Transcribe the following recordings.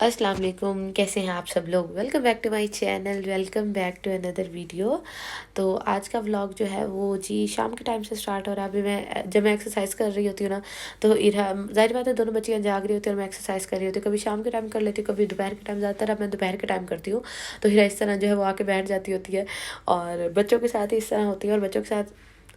अस्सलाम वालेकुम, कैसे हैं आप सब लोग। Welcome back to my channel, welcome back to another video. तो आज का व्लॉग जो है वो जी शाम के टाइम से स्टार्ट हो रहा है। अभी मैं जब मैं एक्सरसाइज कर रही होती हूँ ना, तो इरा ज़ाहिर बात है दोनों बच्चियाँ जाग रही होती हैं और मैं एक्सरसाइज कर रही होती हूँ। कभी शाम के टाइम कर लेती हूँ, कभी दोपहर के टाइम। ज़्यादातर अब मैं दोपहर के टाइम करती हूँ। तो हीरा इस तरह जो है वो आके बैठ जाती होती है और बच्चों के साथ ही इस तरह होती है। और बच्चों के साथ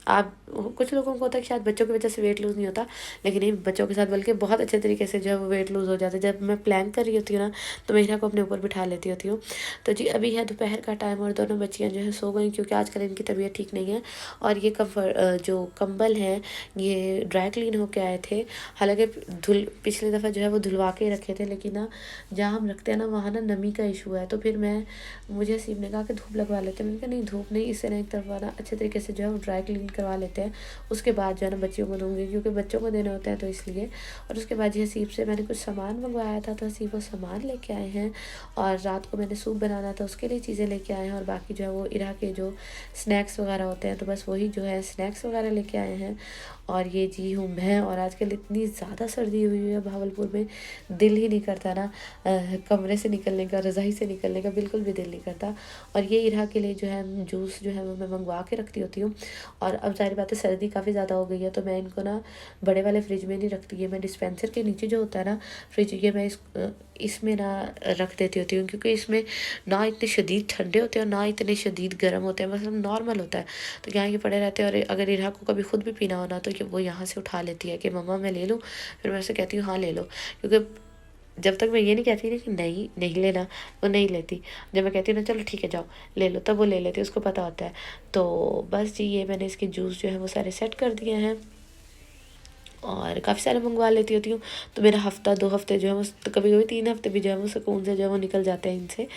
आप कुछ लोगों को होता है कि शायद बच्चों की वजह से वेट लूज़ नहीं होता, लेकिन नहीं, बच्चों के साथ बल्कि बहुत अच्छे तरीके से जो है वो वेट लूज़ हो जाता है। जब मैं प्लान कर रही होती हूँ ना, तो मैं हीरा को अपने ऊपर बिठा लेती होती हूँ। तो जी अभी है दोपहर का टाइम और दोनों बच्चियाँ जो है सो गई, क्योंकि आजकल इनकी तबीयत ठीक नहीं है। और ये जो कंबल हैं ये ड्राई क्लीन होके आए थे। हालांकि धुल पिछली दफ़ा जो है वो धुलवा के ही रखे थे, लेकिन ना जहाँ हम रखते हैं ना वहाँ ना नमी का इशू है। तो फिर मुझे हसीब ने कहा कि धूप लगवा लेते हैं। मैंने कहा नहीं, धूप नहीं, इससे ना एक तरफ ना अच्छे तरीके से जो है वो ड्राई क्लीन करवा लेते हैं, उसके बाद जो है ना बच्चियों को दूँगी, क्योंकि बच्चों को देने होते हैं तो इसलिए। और उसके बाद जी हसीब से मैंने कुछ सामान मंगवाया था, तो हसीब वो सामान लेके आए हैं। और रात को मैंने सूप बनाना था, उसके लिए चीज़ें लेके आए हैं। और बाकी जो है वो इरा के जो स्नैक्स वगैरह होते हैं, तो बस वही जो है स्नैक्स वगैरह लेके आए हैं। और ये जी हूँ मैं। और आजकल इतनी ज़्यादा सर्दी हुई है भावलपुर में, दिल ही नहीं करता ना कमरे से निकलने का, रज़ाई से निकलने का बिल्कुल भी दिल नहीं करता। और ये इरा के लिए जो है जूस जो है वो मैं मंगवा के रखती होती हूँ। और अब ज़ाहिर बात है सर्दी काफ़ी ज़्यादा हो गई है, तो मैं इनको ना बड़े वाले फ्रिज में नहीं रखती है, मैं डिस्पेंसर के नीचे जो होता है ना फ्रिज, ये मैं इसमें ना रख देती होती हूँ, क्योंकि इसमें ना इतने शदीद ठंडे होते हैं और ना इतने शदीद गर्म होते हैं, मतलब नॉर्मल होता है। तो यहाँ ये पड़े रहते हैं। और अगर इरा को कभी खुद भी पीना हो ना, तो वो यहाँ से उठा लेती है कि मम्मा मैं ले लूँ। फिर मैं उससे कहती हूँ हाँ ले लो, क्योंकि जब तक मैं ये नहीं कहती ना कि नहीं नहीं लेना, वो नहीं लेती। जब मैं कहती हूँ ना चलो ठीक है जाओ ले लो, तब वो ले लेती है, उसको पता होता है। तो बस जी ये मैंने इसके जूस जो है वो सारे सेट कर दिए हैं और काफ़ी सारे मंगवा लेती होती हूँ। तो मेरा हफ़्ता 2 हफ़्ते जो है वो, तो कभी कभी 3 हफ़्ते भी जो है वो सुकून से जो है वो निकल जाते हैं इनसे।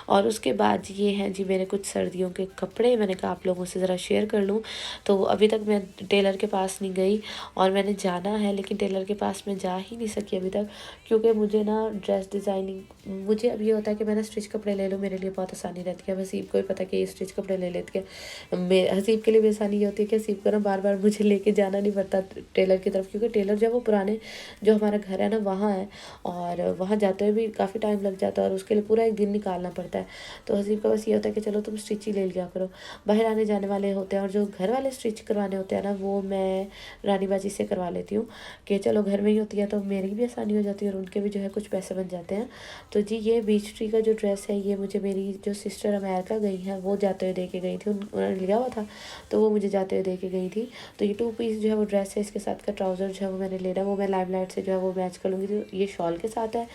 और उसके बाद ये हैं जी मेरे कुछ सर्दियों के कपड़े, मैंने कहा आप लोगों से ज़रा शेयर कर लूँ। तो अभी तक मैं टेलर के पास नहीं गई, और मैंने जाना है लेकिन टेलर के पास मैं जा ही नहीं सकी अभी तक, क्योंकि मुझे ना ड्रेस डिज़ाइनिंग, मुझे अब ये होता है कि मैं ना स्टिच कपड़े ले लूँ, मेरे लिए बहुत आसानी रहती है। हसीब को ही पता है कि ये स्टिच कपड़े ले लेती है। हसीब के लिए भी आसानी ये होती है कि हसीब को ना बार बार मुझे लेके जाना नहीं पड़ता टेलर की तरफ, क्योंकि टेलर जो है वो पुराने जो हमारा घर है ना वहाँ है, और वहाँ जाते हुए भी काफ़ी टाइम लग जाता है और उसके लिए पूरा एक दिन निकालना पड़ता है। तो हसीब का बस ये होता है कि चलो तुम स्टिच ही ले लिया करो। बाहर आने जाने वाले होते हैं, और जो घर वाले स्टिच करवाने होते हैं ना, वो मैं रानी बाजी से करवा लेती हूँ कि चलो घर में ही होती है तो मेरी भी आसानी हो जाती है और उनके भी जो है कुछ पैसे बन जाते हैं। तो जी ये बीच ट्री का जो ड्रेस है, ये मुझे मेरी जो सिस्टर अमेरिका गई हैं वो जाते हुए दे के गई थी, उन्होंने लिया हुआ था, तो वो मुझे जाते हुए दे के गई थी। तो ये 2 पीस जो है वो ड्रेस है, इसके साथ का ट्राउज़र जो है वो मैंने लेना है, वो मैं लाइमलाइट से जो है वो मैच कर लूँगी। तो ये शॉल के साथ है।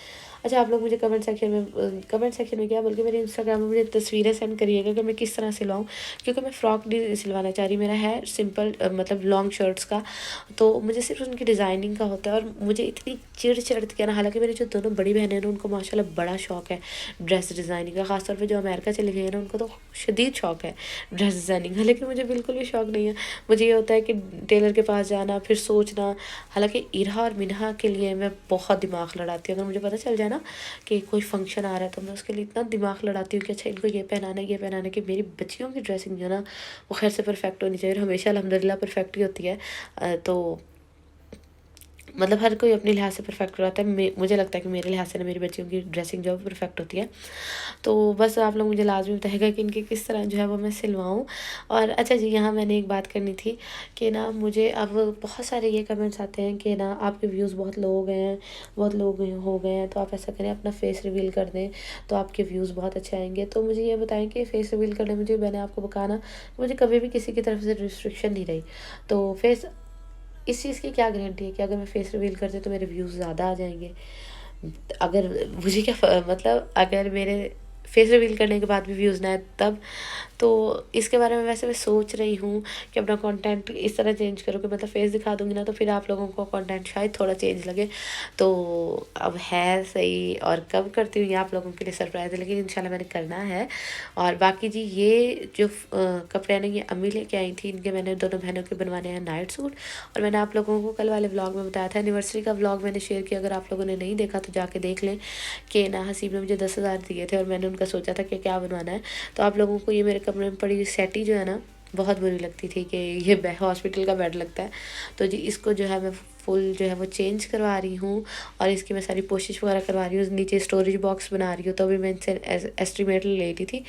अच्छा, आप लोग मुझे कमेंट सेक्शन में क्या बल्कि मेरे इंस्टाग्राम में मुझे तस्वीरें सेंड करिएगा कि मैं किस तरह सिलवाऊँ, क्योंकि मैं फ़्रॉक नहीं सिलवाना चाह रही। मेरा है सिंपल मतलब लॉन्ग शर्ट्स का, तो मुझे सिर्फ उनकी डिज़ाइनिंग का होता है। और मुझे इतनी चिढ़ चढ़ती है ना, हालांकि मेरी जो दोनों बड़ी बहनें हैं ना, उनको माशाल्लाह बड़ा शौक है ड्रेस डिज़ाइनिंग का। ख़ासतौर पर जो अमेरिका चली गई है ना, उनको तो शदीद शौक है ड्रेस डिज़ाइनिंग का, लेकिन मुझे बिल्कुल भी शौक नहीं है। मुझे ये होता है कि टेलर के पास जाना, फिर सोचना। हालांकि इरहा और मिनहा के लिए मैं बहुत दिमाग लड़ाती हूँ। अगर मुझे पता चल जाए ना कि कोई फंक्शन आ रहा है, तो मैं उसके लिए इतना दिमाग लड़ाती हूँ कि अच्छा इनको ये पहनाना है, ये पहनाना है, कि मेरी बच्चियों की ड्रेसिंग जो है ना वो खैर से परफेक्ट होनी चाहिए, और हमेशा अल्हम्दुलिल्लाह परफेक्ट ही होती है। तो मतलब हर कोई अपने लिहाज से परफेक्ट रहता है। मुझे लगता है कि मेरे लिहाज से ना मेरी बच्चियों की ड्रेसिंग जो है परफेक्ट होती है। तो बस आप लोग मुझे लाजमी बताइएगा कि इनकी किस तरह जो है वो मैं सिलवाऊँ। और अच्छा जी, यहाँ मैंने एक बात करनी थी कि ना मुझे अब बहुत सारे ये कमेंट्स आते हैं कि ना आपके व्यूज़ बहुत लो हो गए हैं, बहुत लोग हो गए हैं, तो आप ऐसा करें अपना फेस रिवील कर दें तो आपके व्यूज़ बहुत अच्छे आएंगे। तो मुझे ये बताएं कि फेस रिवील करने, मुझे मैंने आपको बताना, मुझे कभी भी किसी की तरफ से रिस्ट्रिक्शन नहीं रही। तो फेस, इस चीज़ की क्या गारंटी है कि अगर मैं फेस रिवील करती हूँ तो मेरे व्यूज़ ज़्यादा आ जाएंगे। अगर मुझे क्या मतलब अगर मेरे फेस रिवील करने के बाद भी व्यूज़ ना आए तब। तो इसके बारे में वैसे मैं सोच रही हूँ कि अपना कंटेंट इस तरह चेंज करूँ कि मतलब फेस दिखा दूँगी ना, तो फिर आप लोगों को कंटेंट शायद थोड़ा चेंज लगे। तो अब है सही, और कब करती हूँ ये आप लोगों के लिए सरप्राइज़ है, लेकिन इंशाल्लाह मैंने करना है। और बाकी जी ये जो कपड़े हैं ना, ये अम्मी लेके आई थी, इनके मैंने दोनों बहनों के बनवाने हैं नाइट सूट। और मैंने आप लोगों को कल वाले व्लॉग में बताया था, एनिवर्सरी का व्लॉग मैंने शेयर किया, अगर आप लोगों ने नहीं देखा तो जाके देख लें कि ना हसीब ने मुझे 10,000 दिए थे और मैंने उनका सोचा था कि क्या बनवाना है। तो आप लोगों को ये मेरे कमरे में पड़ी सेटी जो है ना, बहुत बुरी लगती थी कि ये हॉस्पिटल का बेड लगता है। तो जी इसको जो है मैं फुल जो है वो चेंज करवा रही हूँ और इसकी मैं सारी कोशिश वगैरह करवा रही हूँ। नीचे स्टोरेज बॉक्स बना रही हूँ, तो अभी मैं इनसे एस्टिमेट ले रही थी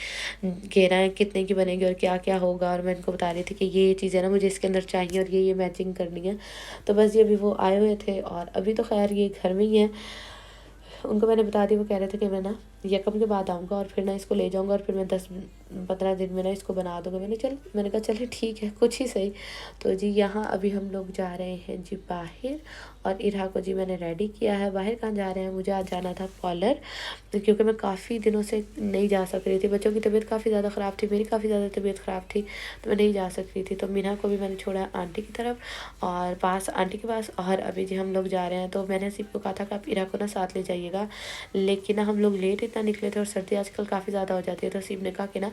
कह रहा है कितने की बनेगी और क्या क्या होगा, और मैं इनको बता रही थी कि ये चीज़ें ना मुझे इसके अंदर चाहिए और ये मैचिंग करनी है। तो बस ये अभी वो आए हुए थे और अभी तो खैर ये घर में ही है। उनको मैंने बता दी, वो कह रहे थे कि मैं ना यकम के बाद आऊँगा और फिर ना इसको ले जाऊँगा और फिर मैं 10-15 दिन में ना इसको बना दूँगा। मैंने कहा चलिए ठीक है, कुछ ही सही। तो जी यहाँ अभी हम लोग जा रहे हैं जी बाहर, और इरा को जी मैंने रेडी किया है। बाहर कहाँ जा रहे हैं, मुझे आज जाना था पार्लर, क्योंकि मैं काफ़ी दिनों से नहीं जा सक रही थी। बच्चों की तबीयत काफ़ी ज़्यादा ख़राब थी, मेरी काफ़ी ज़्यादा तबीयत ख़राब थी, तो मैं नहीं जा सक रही थी। तो मीना को भी मैंने छोड़ा आंटी की तरफ और आंटी के पास, और अभी जी हम लोग जा रहे हैं। तो मैंने हसीब को कहा था कि आप इरा को ना साथ ले जाइएगा, लेकिन ना हम लोग लेट इतना निकले थे और सर्दी आजकल काफ़ी ज़्यादा हो जाती है। तो हसीब ने कहा कि ना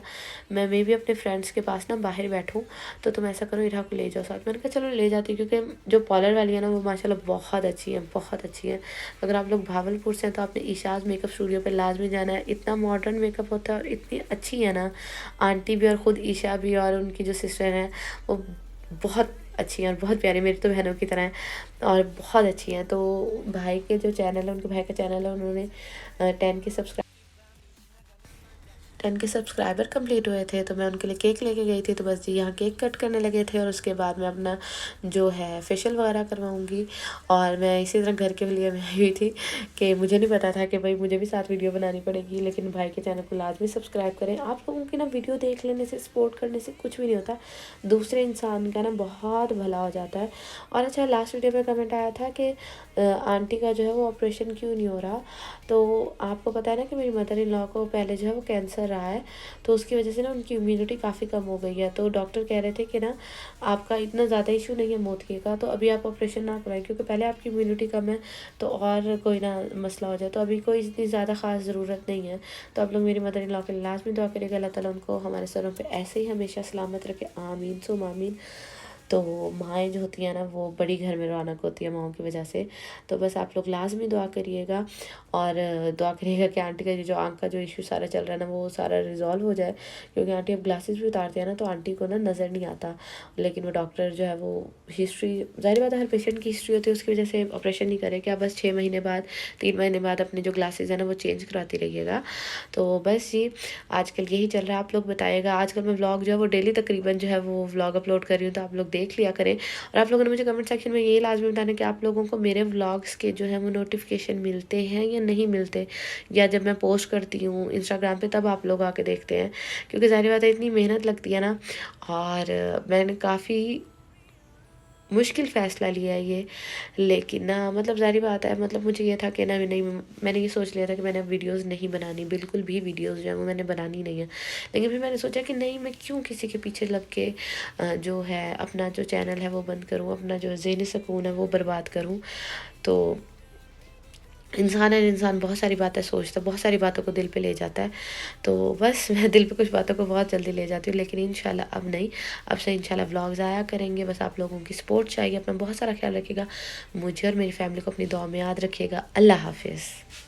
मैं भी अपने फ्रेंड्स के पास ना बाहर बैठूँ, तो तुम ऐसा करो इरा को ले जाओ साथ। मैंने कहा चलो ले जाती हूँ, क्योंकि जो पार्लर वाली है ना वो माशाल्लाह बहुत अच्छी है, बहुत अच्छी है। अगर आप लोग भावलपुर से हैं तो आपने ईशाज मेकअप स्टूडियो पे लाजमी जाना है। इतना मॉडर्न मेकअप होता है और इतनी अच्छी है ना आंटी भी और ख़ुद ईशा भी और उनकी जो सिस्टर हैं वो बहुत अच्छी हैं और बहुत प्यारी, मेरी तो बहनों की तरह हैं और बहुत अच्छी हैं। तो भाई के जो चैनल है, उनके भाई का चैनल है, उन्होंने 10 के सब्सक्राइबर कंप्लीट हुए थे, तो मैं उनके लिए केक लेके गई थी। तो बस जी यहाँ केक कट करने लगे थे और उसके बाद मैं अपना जो है फेशियल वगैरह करवाऊँगी। और मैं इसी तरह घर के लिए मैं आई हुई थी कि मुझे नहीं पता था कि भाई मुझे भी साथ वीडियो बनानी पड़ेगी, लेकिन भाई के चैनल को लाजमी सब्सक्राइब करें। आप लोगों की ना वीडियो देख लेने से, सपोर्ट करने से कुछ भी नहीं होता, दूसरे इंसान का ना बहुत भला हो जाता है। और अच्छा, लास्ट वीडियो में कमेंट आया था कि आंटी का जो है वो ऑपरेशन क्यों नहीं हो रहा। तो आपको पता है ना कि मेरी मदर इन लॉ को पहले जो है वो कैंसर रहा है, तो उसकी वजह से ना उनकी इम्यूनिटी काफ़ी कम हो गई है। तो डॉक्टर कह रहे थे कि ना आपका इतना ज़्यादा इशू नहीं है मोतिये का, तो अभी आप ऑपरेशन ना कराएं, क्योंकि पहले आपकी इम्यूनिटी कम है तो और कोई ना मसला हो जाए। तो अभी कोई इतनी ज़्यादा ख़ास ज़रूरत नहीं है। तो आप लोग मेरी मदर इन लॉ के लिए लाजमी दुआ करिएगा, अल्लाह ताला उनको हमारे सरों पर ऐसे ही हमेशा सलामत रखे, आमीन सुम आमीन। तो माएँ जो होती हैं ना वो बड़ी घर में रौनक होती है माँओं की वजह से। तो बस आप लोग लाजमी दुआ करिएगा और दुआ करिएगा कि आंटी का जो आँख का जो इशू सारा चल रहा है ना वो सारा रिजॉल्व हो जाए, क्योंकि आंटी अब ग्लासेस भी उतारती है ना तो आंटी को ना नज़र नहीं आता। लेकिन वो डॉक्टर जो है वो हिस्ट्री, ज़ाहिर बात है हर पेशेंट की हिस्ट्री होती है, उसकी वजह से ऑपरेशन नहीं करे, क्या बस 6 महीने बाद 3 महीने बाद अपने जो ग्लासेस है ना वो चेंज करवाती रहिएगा। तो बस जी आजकल यही चल रहा है। आप लोग बताइएगा, आजकल मैं व्लॉग जो है वो डेली तकरीबन जो है वो व्लॉग अपलोड कर रही हूँ, तो आप लोग देख लिया करें। और आप लोगों ने मुझे कमेंट सेक्शन में ये लाजमी बताना कि आप लोगों को मेरे व्लॉग्स के जो है वो नोटिफिकेशन मिलते हैं या नहीं मिलते, या जब मैं पोस्ट करती हूँ इंस्टाग्राम पे तब आप लोग आके देखते हैं, क्योंकि ज़ाहिर बात है इतनी मेहनत लगती है ना। और मैंने काफ़ी मुश्किल फ़ैसला लिया है ये, लेकिन ना मतलब ज़ाहिर बात है, मतलब मुझे ये था कि ना नहीं, मैंने ये सोच लिया था कि मैंने अब वीडियोज़ नहीं बनानी, बिल्कुल भी वीडियोज़ जो है वो मैंने बनानी नहीं है। लेकिन फिर मैंने सोचा कि नहीं, मैं क्यों किसी के पीछे लग के जो है अपना जो चैनल है वो बंद करूँ, अपना जो ज़हनी सुकून है वो बर्बाद करूँ। तो इंसान है, इंसान बहुत सारी बातें सोचता है, बहुत सारी बातों को दिल पे ले जाता है। तो बस मैं दिल पे कुछ बातों को बहुत जल्दी ले जाती हूँ, लेकिन इंशाल्लाह अब नहीं, अब से इंशाल्लाह व्लॉग्स आया करेंगे। बस आप लोगों की सपोर्ट चाहिए, अपना बहुत सारा ख्याल रखिएगा, मुझे और मेरी फैमिली को अपनी दुआ में याद रखिएगा। अल्लाह हाफिज़।